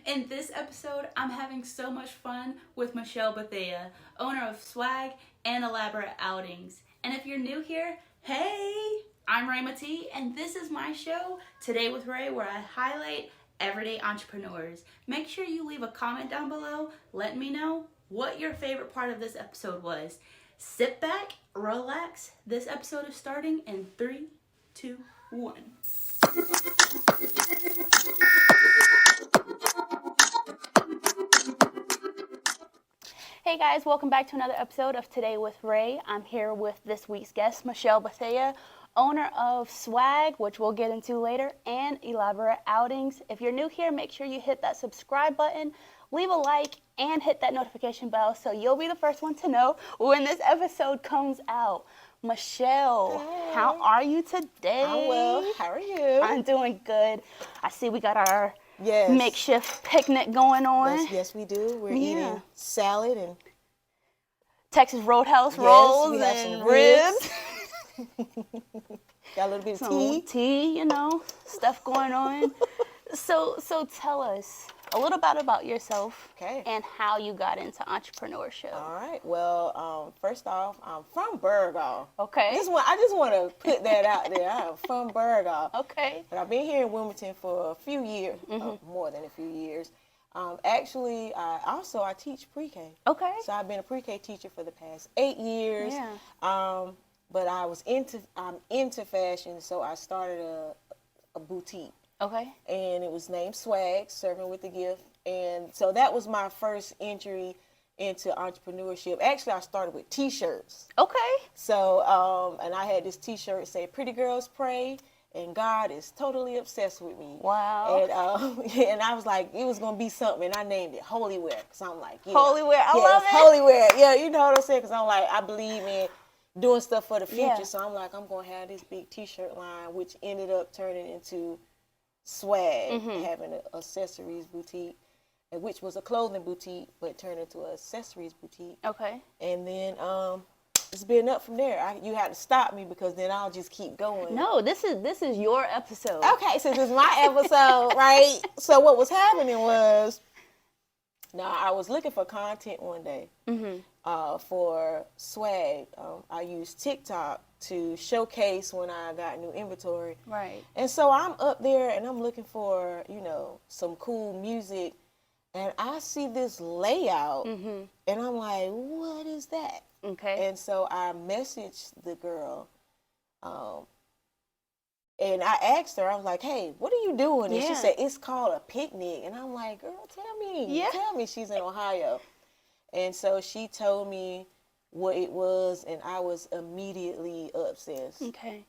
In this episode, I'm having so much fun with Michelle Bethea, owner of SWAG and Elaborate Outings. And if you're new here, hey, I'm Rhema T, and this is my show, Today with Ray, where I highlight everyday entrepreneurs. Make sure you leave a comment down below. Let me know what your favorite part of this episode was. Sit back, relax. This episode is starting in 3, 2, 1. Hey guys, welcome back to another episode of Today with Ray. I'm here with this week's guest, Michelle Bethea, owner of SWAG, which we'll get into later, and Elaborate Outings. If you're new here, make sure you hit that subscribe button, leave a like, and hit that notification bell so you'll be the first one to know when this episode comes out. Michelle, hey. How are you today? I'm well. How are you? I'm doing good. I see we got our makeshift picnic going on. Yes, we do. We're eating salad and Texas Roadhouse rolls and ribs. Got a little bit of tea, stuff going on. So tell us a little bit about yourself and how you got into entrepreneurship. All right. Well, first off, I'm from Burgaw. Okay. I just want to put that out there. I'm from Burgaw. Okay. But I've been here in Wilmington for a few years, more than a few years. Actually, I teach pre-K. Okay. So I've been a pre-K teacher for the past 8 years. Yeah. But I'm into fashion, so I started a boutique. Okay. And it was named SWAG, Serving with the Gift. And so that was my first entry into entrepreneurship. Actually, I started with T-shirts. Okay. So, and I had this T-shirt that said, "Pretty Girls Pray, and God is totally obsessed with me." Wow. And I was like, it was going to be something, and I named it Holy Wear. Because I'm like, Holy Wear, I love it. Holy Wear. Yeah, you know what I'm saying? Because I'm like, I believe in doing stuff for the future. Yeah. So I'm like, I'm going to have this big T-shirt line, which ended up turning into SWAG, having an accessories boutique, which was a clothing boutique, but turned into an accessories boutique. Okay. And then it's been up from there. You had to stop me because then I'll just keep going. No, this is your episode. Okay, so this is my episode, right? So what was happening was, now I was looking for content one day for SWAG. I used TikTok to showcase when I got new inventory. Right. And so I'm up there and I'm looking for, some cool music, and I see this layout and I'm like, what is that? Okay. And so I messaged the girl and I asked her, I was like, hey, what are you doing? And she said, it's called a picnic. And I'm like, girl, tell me. She's in Ohio. And so she told me what it was, and I was immediately obsessed. Okay.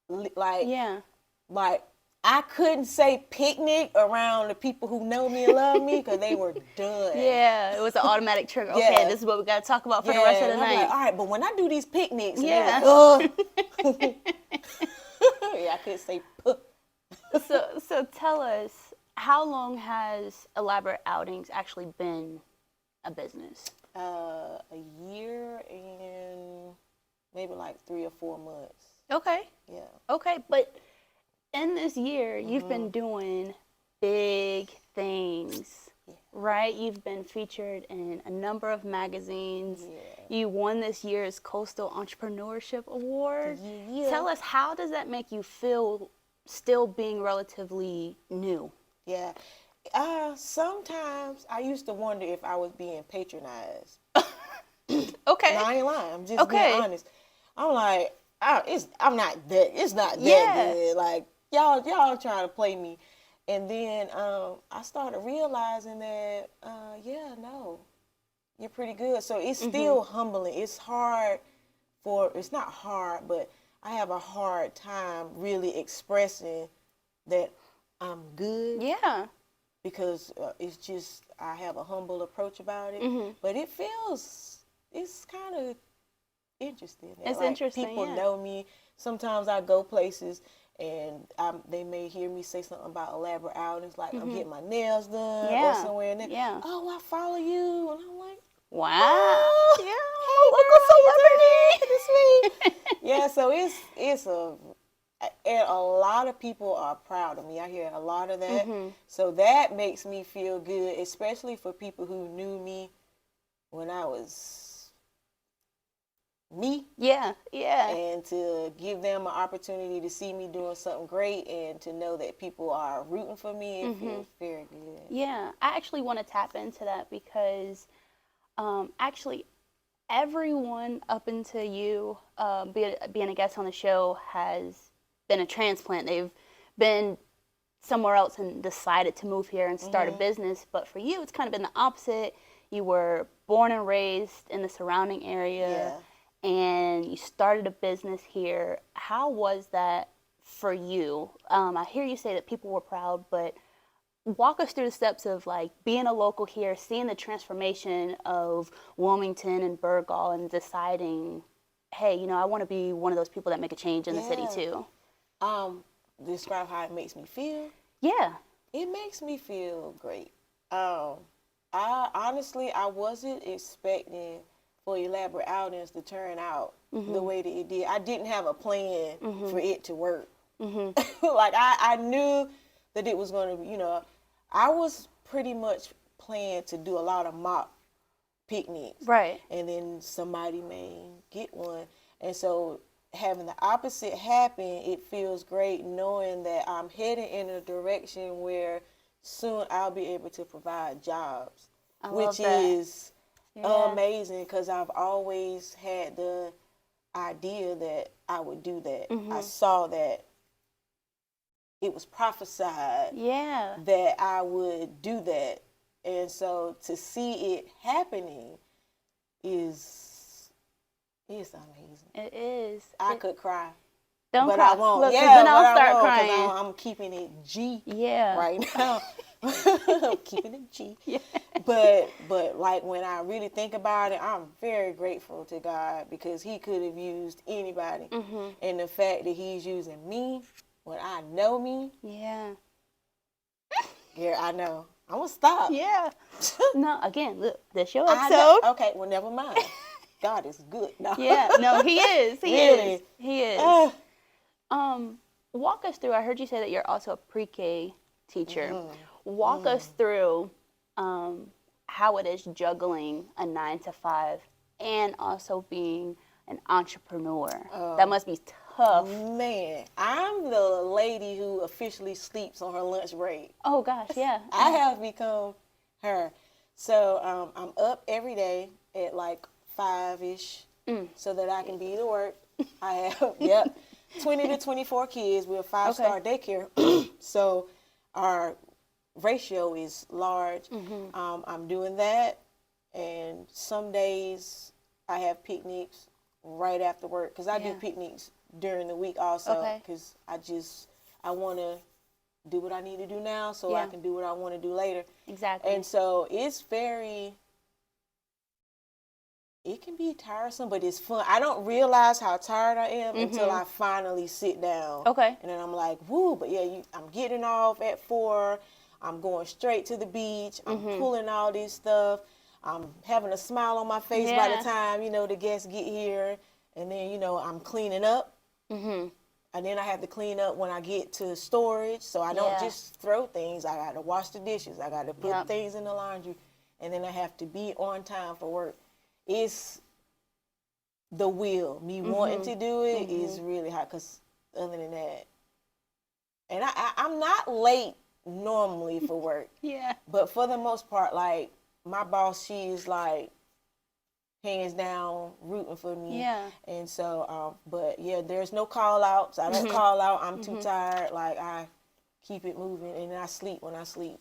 Like I couldn't say picnic around the people who know me and love me because they were done. Yeah, it was an automatic trigger. Okay, this is what we got to talk about for the rest of the night. Like, all right, but when I do these picnics, yeah, I couldn't say. So tell us, how long has Elaborate Outings actually been a business? A year and maybe like 3 or 4 months. Okay. Yeah. Okay, but in this year, you've been doing big things, right? You've been featured in a number of magazines. Yeah. You won this year's Coastal Entrepreneurship Award. Yeah. Tell us, how does that make you feel still being relatively new? Yeah. Sometimes I used to wonder if I was being patronized. Okay. No, I ain't lying. I'm just being honest. I'm like, it's not that good. Like, y'all trying to play me. And then I started realizing that, you're pretty good. So it's still humbling. It's not hard, but I have a hard time really expressing that I'm good. Yeah. Because it's just, I have a humble approach about it. But it's kind of interesting. It's interesting, people know me. Sometimes I go places and they may hear me say something about Elaborate Outings, like I'm getting my nails done or somewhere. And oh, I follow you. And I'm like, wow. Yeah. Hey, local celebrity. It's me. Yeah, so and a lot of people are proud of me. I hear a lot of that. So that makes me feel good, especially for people who knew me when I was me. Yeah, yeah. And to give them an opportunity to see me doing something great and to know that people are rooting for me, it feels very good. Yeah, I actually want to tap into that because actually everyone up until you being a guest on the show has been a transplant. They've been somewhere else and decided to move here and start a business. But for you, it's kind of been the opposite. You were born and raised in the surrounding area, and you started a business here. How was that for you? I hear you say that people were proud, but walk us through the steps of like being a local here, seeing the transformation of Wilmington and Burgall, and deciding, hey, you know, I want to be one of those people that make a change in the city too. Describe how it makes me feel. Yeah. It makes me feel great. I honestly, I wasn't expecting for Elaborate Outings to turn out the way that it did. I didn't have a plan for it to work. Like I knew that it was going to, you know, I was pretty much planning to do a lot of mock picnics. Right. And then somebody may get one. And so having the opposite happen, it feels great knowing that I'm heading in a direction where soon I'll be able to provide jobs, which is amazing because I've always had the idea that I would do that. I saw that it was prophesied that I would do that. And so to see it happening is amazing. It is. I could cry. Don't but cry. I won't. Look, Yeah, then but I'll start I won't, crying. I'm keeping it G Yeah. right now. I'm keeping it G. Yeah. But like when I really think about it, I'm very grateful to God because He could have used anybody. And the fact that He's using me when I know me. Yeah. Yeah, I know. I'm going to stop. Yeah. No, again, look, that's your episode. Okay, well, never mind. God is good. No. Yeah, no, He is. He Really? is. He is. Walk us through, I heard you say that you're also a pre-K teacher. Walk us through how it is juggling a 9 to 5 and also being an entrepreneur. That must be tough. Man, I'm the lady who officially sleeps on her lunch break. Oh, gosh, yeah. I have become her. So I'm up every day at like 5-ish so that I can be to work. I have, 20 to 24 kids. We're a 5-star daycare. So our ratio is large. I'm doing that. And some days I have picnics right after work because I do picnics during the week also because I want to do what I need to do now so I can do what I want to do later. Exactly. And so it can be tiresome, but it's fun. I don't realize how tired I am until I finally sit down. Okay. And then I'm like, woo, but I'm getting off at 4. I'm going straight to the beach. I'm pulling all this stuff. I'm having a smile on my face by the time, the guests get here. And then, I'm cleaning up. And then I have to clean up when I get to storage. So I don't just throw things. I got to wash the dishes. I got to put things in the laundry. And then I have to be on time for work. It's the will. Me wanting to do it is really hard because other than that. And I'm not late normally for work. But for the most part, like, my boss, she is like, hands down, rooting for me. And so, but there's no call outs. I don't call out. I'm too tired. Like, I keep it moving and I sleep when I sleep.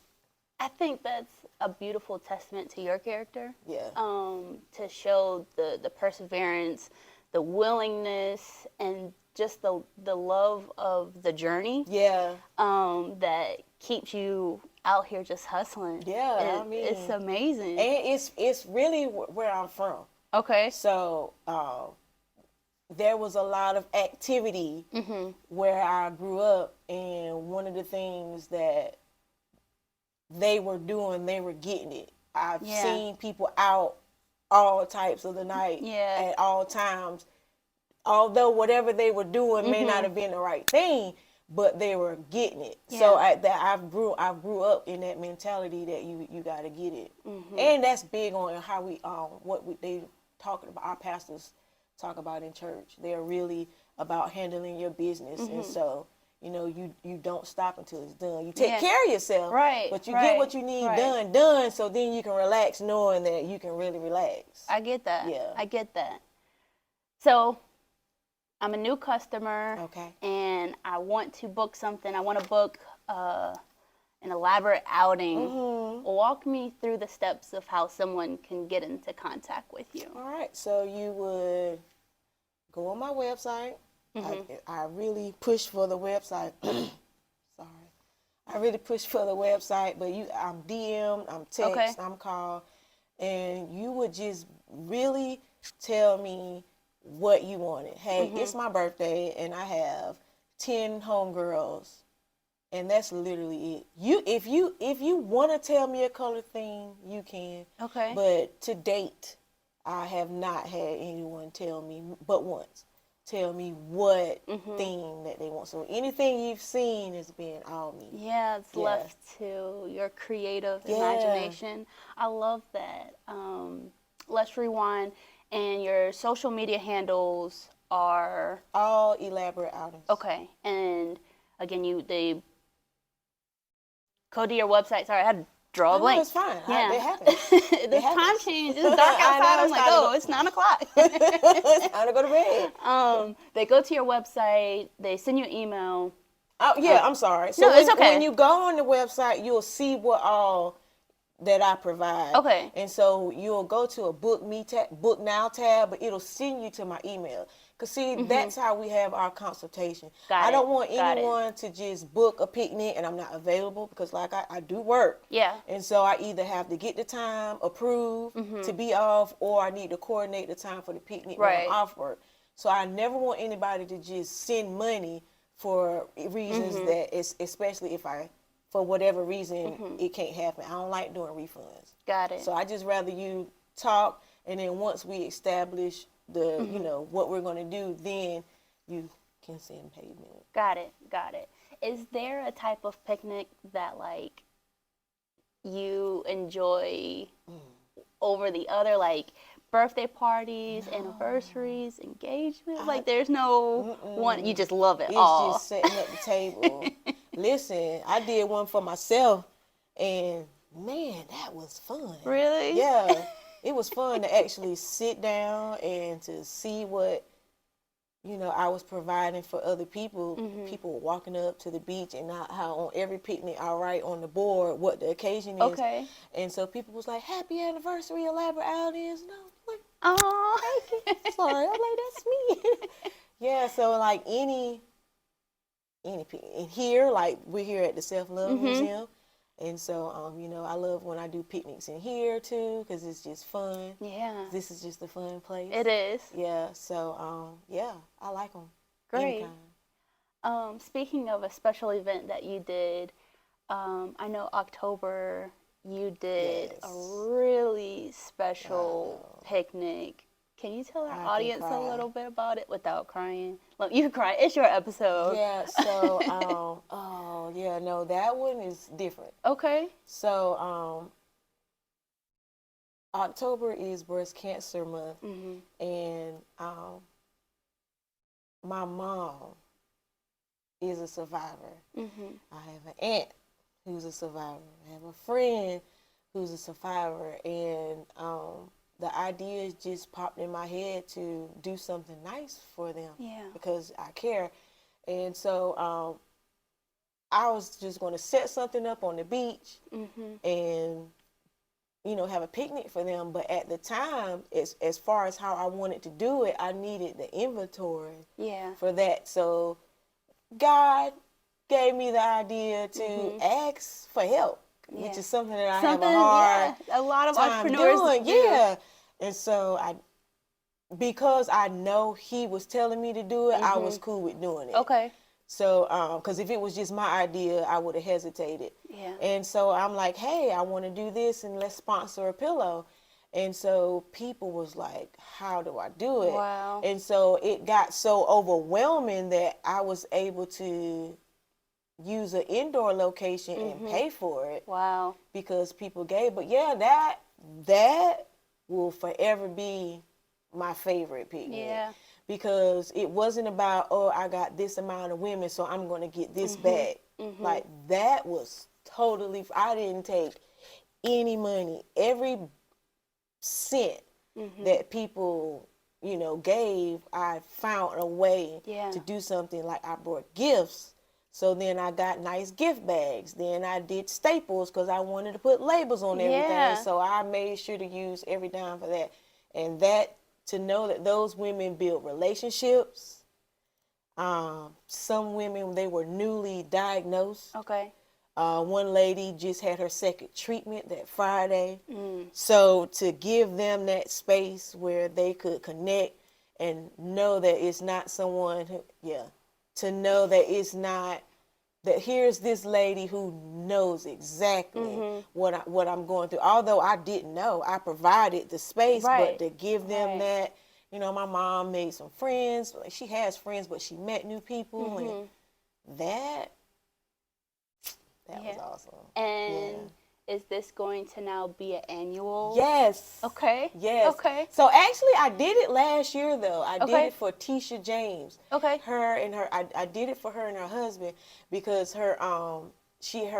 I think that's a beautiful testament to your character. Yeah. To show the perseverance, the willingness, and just the love of the journey. Yeah. That keeps you out here just hustling. Yeah, it's amazing. And it's really where I'm from. Okay. So there was a lot of activity where I grew up, and one of the things that they were doing, they were getting it. I've seen people out all types of the night at all times although whatever they were doing may not have been the right thing, but they were getting it. Yeah. So I grew up in that mentality that you got to get it, and that's big on how they talking about. Our pastors talk about in church. They're really about handling your business, and so you don't stop until it's done. You take care of yourself, right? But you get what you need done, so then you can relax, knowing that you can really relax. I get that. Yeah, I get that. So, I'm a new customer, okay, and I want to book something. I want to book an elaborate outing. Walk me through the steps of how someone can get into contact with you. All right, so you would go on my website. I really push for the website. Sorry. I really push for the website, but I'm DM, I'm text, I'm call, and you would just really tell me what you wanted. Hey, it's my birthday, and I have 10 homegirls, and that's literally it. If you want to tell me a color theme, you can. Okay. But to date, I have not had anyone tell me, but once, tell me what theme that they want. So anything you've seen has been all me. Yeah, it's left to your creative imagination. I love that. Let's rewind. And your social media handles are all Elaborate Outings. Okay. And again, they go to your website. Sorry, I had to draw a blank. No, it's fine. Yeah. It happens. This time change. It's dark outside. I'm like, it's 9 o'clock. It's time to go to bed. They go to your website. They send you an email. Oh yeah, I'm sorry. So no, it's okay. When you go on the website, you'll see what all that I provide. Okay. And so you'll go to a book now tab, but it'll send you to my email. Because, see, that's how we have our consultation. I don't want anyone to just book a picnic and I'm not available, because, like, I do work. Yeah. And so I either have to get the time approved to be off, or I need to coordinate the time for the picnic when I'm off work. So I never want anybody to just send money for reasons that, especially if for whatever reason, it can't happen. I don't like doing refunds. Got it. So I just rather you talk, and then once we establish the, what we're going to do, then you can send payment. Got it. Is there a type of picnic that, like, you enjoy over the other, like birthday parties, anniversaries, engagements? Like, there's no one, you just love it all. It's just setting up the table. Listen, I did one for myself, and man, that was fun. Really? Yeah. It was fun to actually sit down and to see what, I was providing for other people. People were walking up to the beach, and how on every picnic I write on the board what the occasion is. Okay. And so people was like, "Happy anniversary, Elaborate Outings." And I was like, "Oh, thank you." Sorry, I'm like, that's me. Yeah, so like any picnic here, like we're here at the Self-Love Museum. And so, I love when I do picnics in here, too, because it's just fun. Yeah. This is just a fun place. It is. Yeah. So, I like them. Great. Speaking of a special event that you did, I know October you did a really special picnic. Can you tell our audience a little bit about it without crying? Look, you can cry. It's your episode. Yeah, so, that one is different. Okay. So, October is Breast Cancer Month, and my mom is a survivor. I have an aunt who's a survivor. I have a friend who's a survivor, and the idea just popped in my head to do something nice for them because I care. And so I was just going to set something up on the beach and, have a picnic for them. But at the time, as far as how I wanted to do it, I needed the inventory for that. So God gave me the idea to ask for help. Which is something that I have a hard a lot of time entrepreneurs doing. And so because I know he was telling me to do it, I was cool with doing it. Okay. So, because if it was just my idea, I would have hesitated. Yeah. And so I'm like, hey, I want to do this, and let's sponsor a pillow. And so people was like, how do I do it? Wow. And so it got so overwhelming that I was able to use an indoor location and pay for it. Wow. Because people gave. But yeah, that will forever be my favorite picnic. Yeah. Because it wasn't about, oh, I got this amount of women, so I'm going to get this back. Like, that was totally, I didn't take any money. Every cent that people, gave, I found a way to do something. Like, I brought gifts. So then I got nice gift bags. Then I did staples because I wanted to put labels on everything. Yeah. So I made sure to use every dime for that. And that, to know that those women build relationships. Some women, they were newly diagnosed. Okay. One lady just had her second treatment that Friday. So to give them that space where they could connect and know that it's not someone who, to know that it's not, that here's this lady who knows exactly what I'm going through. Although I didn't know, I provided the space, but to give them that, my mom made some friends. Like, she has friends, but she met new people, and that was awesome. And is this going to now be an annual? Yes. Okay. Yes. Okay. So actually, I did it last year though. I did it for Tisha James. Okay. I did it for her and her husband because her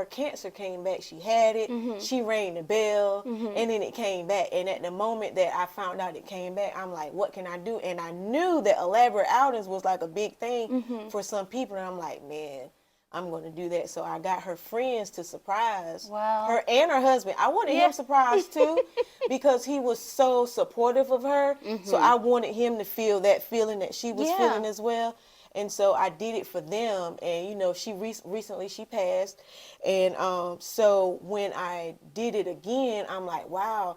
cancer came back. She had it. She rang the bell, and then it came back. And at the moment that I found out it came back, I'm like, what can I do? And I knew that elaborate outings was like a big thing for some people. And I'm like, man, I'm going to do that. So I got her friends to surprise her and her husband. I wanted him surprised too because he was so supportive of her. So I wanted him to feel that feeling that she was feeling as well. And so I did it for them. And, she recently she passed. And so when I did it again, I'm like, wow,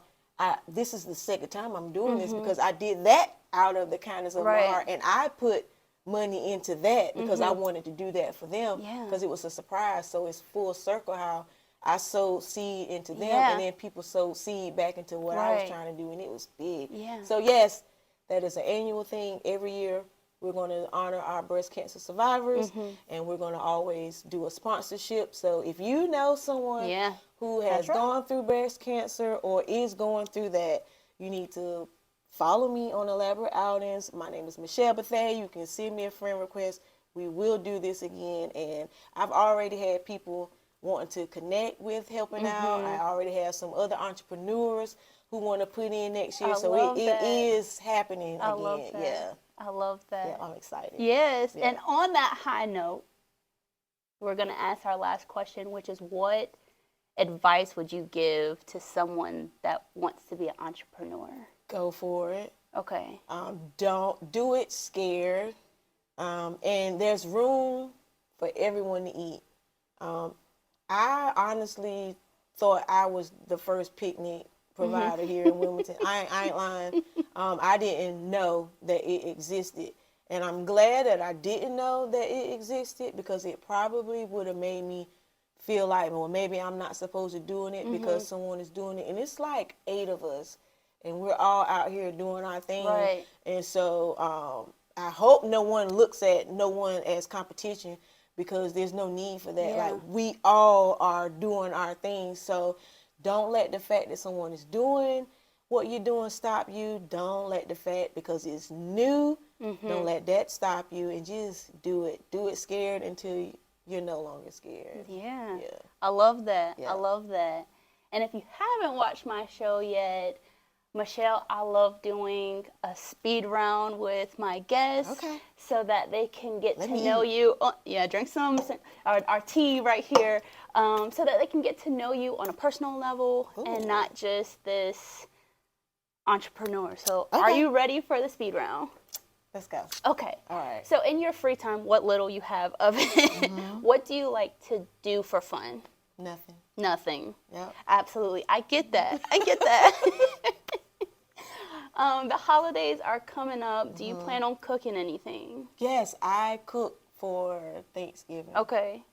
this is the second time I'm doing this because I did that out of the kindness of my heart. And I put money into that because I wanted to do that for them because it was a surprise. So it's full circle how I sowed seed into them and then people sowed seed back into what I was trying to do, and it was big. So yes, that is an annual thing. Every year we're going to honor our breast cancer survivors and we're going to always do a sponsorship. So if you know someone who has gone through breast cancer or is going through that, you need to follow me on Elaborate Outings. My name is Michelle Bethea. You can send me a friend request. We will do this again. And I've already had people wanting to connect with helping out. I already have some other entrepreneurs who want to put in next year. So it is happening again. Love that. Yeah. I love that. Yeah, I'm excited. Yes. Yeah. And on that high note, we're going to ask our last question, which is what advice would you give to someone that wants to be an entrepreneur? Go for it. Okay. Don't do it scared. And there's room for everyone to eat. I honestly thought I was the first picnic provider here in Wilmington. I ain't lying. I didn't know that it existed. And I'm glad that I didn't know that it existed because it probably would have made me feel like, well, maybe I'm not supposed to doing it because someone is doing it. And it's like 8 of us. And we're all out here doing our thing. Right. And so I hope no one looks at no one as competition because there's no need for that. Yeah. Like, we all are doing our thing. So don't let the fact that someone is doing what you're doing stop you. Don't let the fact because it's new, don't let that stop you. And just do it. Do it scared until you're no longer scared. Yeah. I love that. I love that. And if you haven't watched my show yet, Michelle, I love doing a speed round with my guests so that they can get to know you. Drink some our tea right here so that they can get to know you on a personal level and not just this entrepreneur. So are you ready for the speed round? Let's go. Okay. All right. So in your free time, what little you have of it, what do you like to do for fun? Nothing. Yep. Absolutely. I get that. The holidays are coming up. Do you plan on cooking anything? Yes, I cook for Thanksgiving. Okay.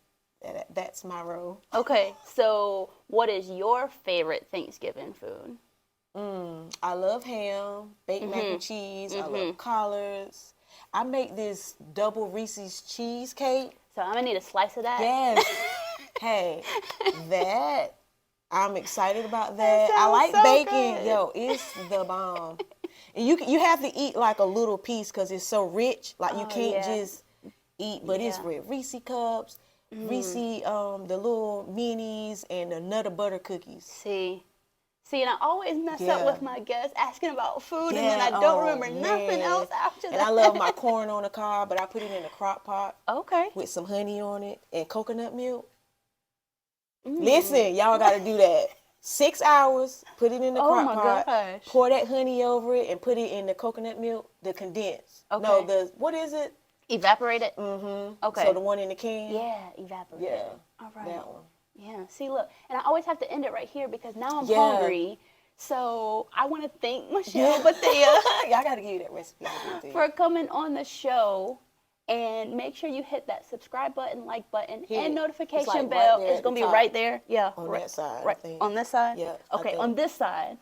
That's my role. Okay. So what is your favorite Thanksgiving food? I love ham, baked mac and cheese. I love collards. I make this double Reese's cheesecake. So I'm gonna need a slice of that. Yes. Hey, that I'm excited about that. I like so bacon. good. Yo, it's the bomb. And you have to eat like a little piece because it's so rich. Like you can't just eat, but it's with Reese cups, Reese, the little minis, and the Nutter Butter cookies. See, and I always mess up with my guests asking about food, and then I don't remember nothing else after that. And I love my corn on the cob, but I put it in a crock pot. Okay. With some honey on it and coconut milk. Listen, y'all got to do that. 6 hours, put it in the crock pot, gosh. pour that honey over it, and put it in the coconut milk, the condensed. Okay. No, what is it? Evaporated? Okay. So the one in the can? Yeah, evaporated. Yeah. All right. That one. Yeah, see, look, and I always have to end it right here because now I'm hungry. So I want to thank Michelle Bethea. Y'all got to give you that recipe. For coming on the show. And make sure you hit that subscribe button, like button, and notification bell. It's going to be right there. Yeah. On that side, right, I think. On this side? Yeah. Okay, on this side.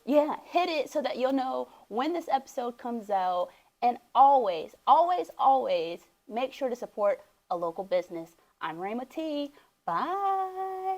Yeah, hit it so that you'll know when this episode comes out. And always, always, always make sure to support a local business. I'm Rhema T. Bye.